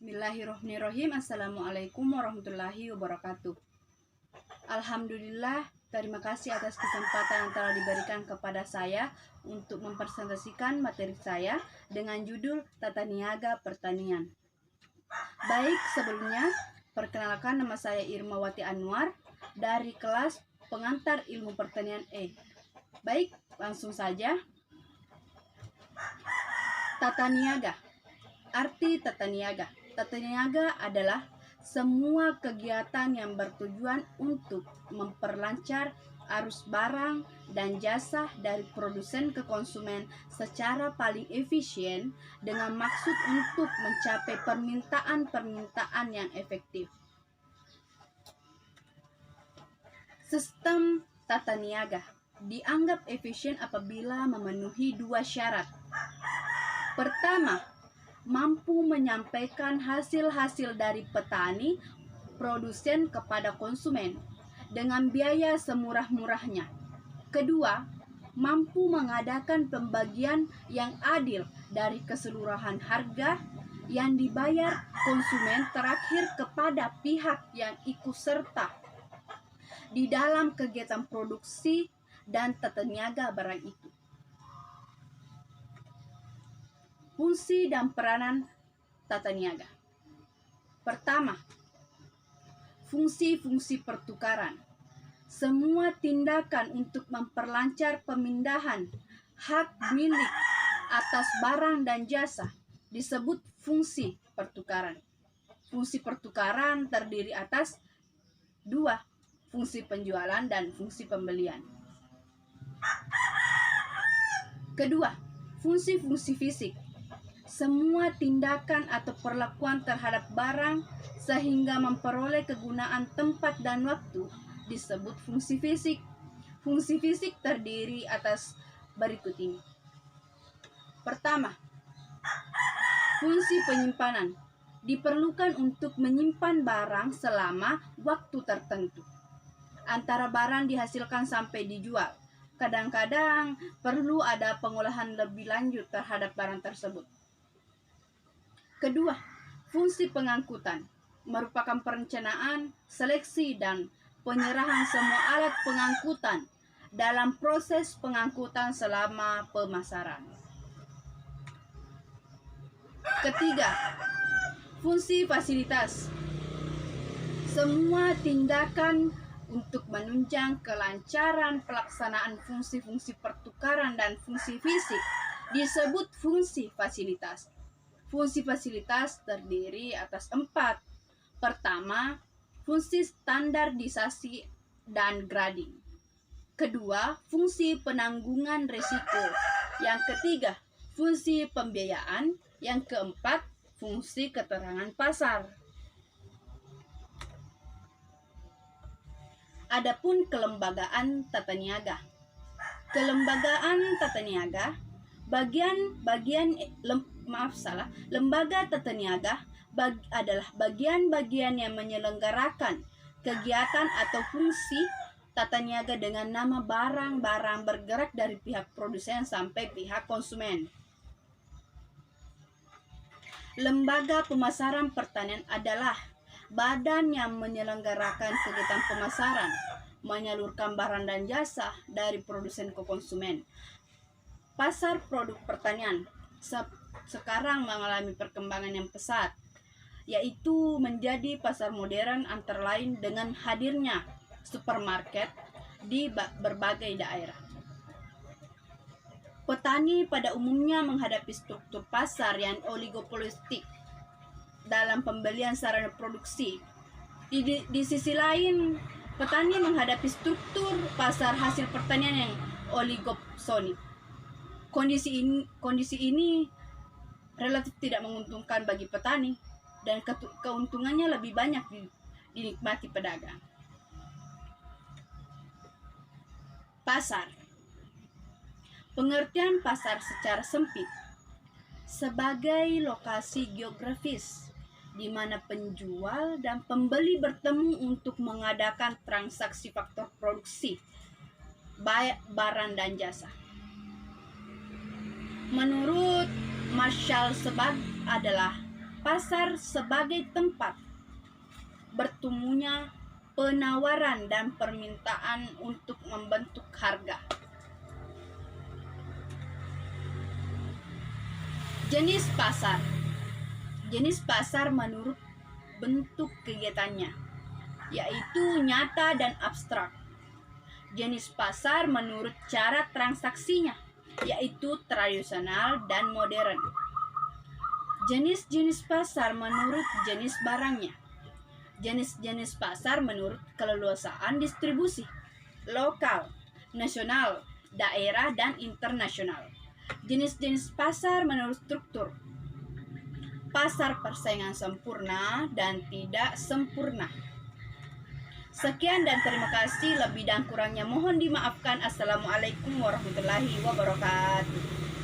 Bismillahirrahmanirrahim. Assalamualaikum warahmatullahi wabarakatuh. Alhamdulillah, terima kasih atas kesempatan yang telah diberikan kepada saya untuk mempresentasikan materi saya dengan judul Tata Niaga Pertanian. Baik, sebelumnya perkenalkan, nama saya Irmawati Anwar dari kelas Pengantar Ilmu Pertanian E. Baik, langsung saja. Tata niaga. Arti tata niaga. Tata niaga adalah semua kegiatan yang bertujuan untuk memperlancar arus barang dan jasa dari produsen ke konsumen secara paling efisien dengan maksud untuk mencapai permintaan yang efektif. Sistem tata niaga dianggap efisien apabila memenuhi dua syarat. Pertama, mampu menyampaikan hasil-hasil dari petani produsen kepada konsumen dengan biaya semurah-murahnya. Kedua, mampu mengadakan pembagian yang adil dari keseluruhan harga yang dibayar konsumen terakhir kepada pihak yang ikut serta di dalam kegiatan produksi dan tata niaga barang itu. Fungsi dan peranan tata niaga. Pertama, fungsi-fungsi pertukaran. Semua tindakan untuk memperlancar pemindahan hak milik atas barang dan jasa disebut fungsi pertukaran. Fungsi pertukaran terdiri atas dua, fungsi penjualan dan fungsi pembelian. Kedua, fungsi-fungsi fisik. Semua tindakan atau perlakuan terhadap barang sehingga memperoleh kegunaan tempat dan waktu disebut fungsi fisik. Fungsi fisik terdiri atas berikut ini. Pertama, fungsi penyimpanan. Diperlukan untuk menyimpan barang selama waktu tertentu. Antara barang dihasilkan sampai dijual. Kadang-kadang perlu ada pengolahan lebih lanjut terhadap barang tersebut. Kedua, fungsi pengangkutan merupakan perencanaan, seleksi, dan penyerahan semua alat pengangkutan dalam proses pengangkutan selama pemasaran. Ketiga, fungsi fasilitas. Semua tindakan untuk menunjang kelancaran pelaksanaan fungsi-fungsi pertukaran dan fungsi fisik disebut fungsi fasilitas. Fungsi fasilitas terdiri atas 4. Pertama, fungsi standarisasi dan grading. Kedua, fungsi penanggungan risiko. Yang ketiga, fungsi pembiayaan. Yang keempat, fungsi keterangan pasar. Adapun kelembagaan tata niaga. Kelembagaan tata niaga, lembaga tata niaga adalah bagian-bagian yang menyelenggarakan kegiatan atau fungsi tata niaga dengan nama barang-barang bergerak dari pihak produsen sampai pihak konsumen. Lembaga pemasaran pertanian adalah badan yang menyelenggarakan kegiatan pemasaran, menyalurkan barang dan jasa dari produsen ke konsumen. Pasar produk pertanian sekarang mengalami perkembangan yang pesat, yaitu menjadi pasar modern antara lain dengan hadirnya supermarket di berbagai daerah. Petani pada umumnya menghadapi struktur pasar yang oligopolistik dalam pembelian sarana produksi. Di sisi lain, petani menghadapi struktur pasar hasil pertanian yang oligopolistik. Kondisi ini relatif tidak menguntungkan bagi petani dan keuntungannya lebih banyak dinikmati pedagang. Pasar. Pengertian pasar secara sempit sebagai lokasi geografis di mana penjual dan pembeli bertemu untuk mengadakan transaksi faktor produksi, baik barang dan jasa. Menurut Marshall Sebag adalah pasar sebagai tempat bertemunya penawaran dan permintaan untuk membentuk harga. Jenis pasar. Jenis pasar menurut bentuk kegiatannya, yaitu nyata dan abstrak. Jenis pasar menurut cara transaksinya, yaitu tradisional dan modern. Jenis-jenis pasar menurut jenis barangnya. Jenis-jenis pasar menurut keleluasaan distribusi, lokal, nasional, daerah, dan internasional. Jenis-jenis pasar menurut struktur. Pasar persaingan sempurna dan tidak sempurna. Sekian dan terima kasih. Lebih dan kurangnya mohon dimaafkan. Assalamualaikum warahmatullahi wabarakatuh.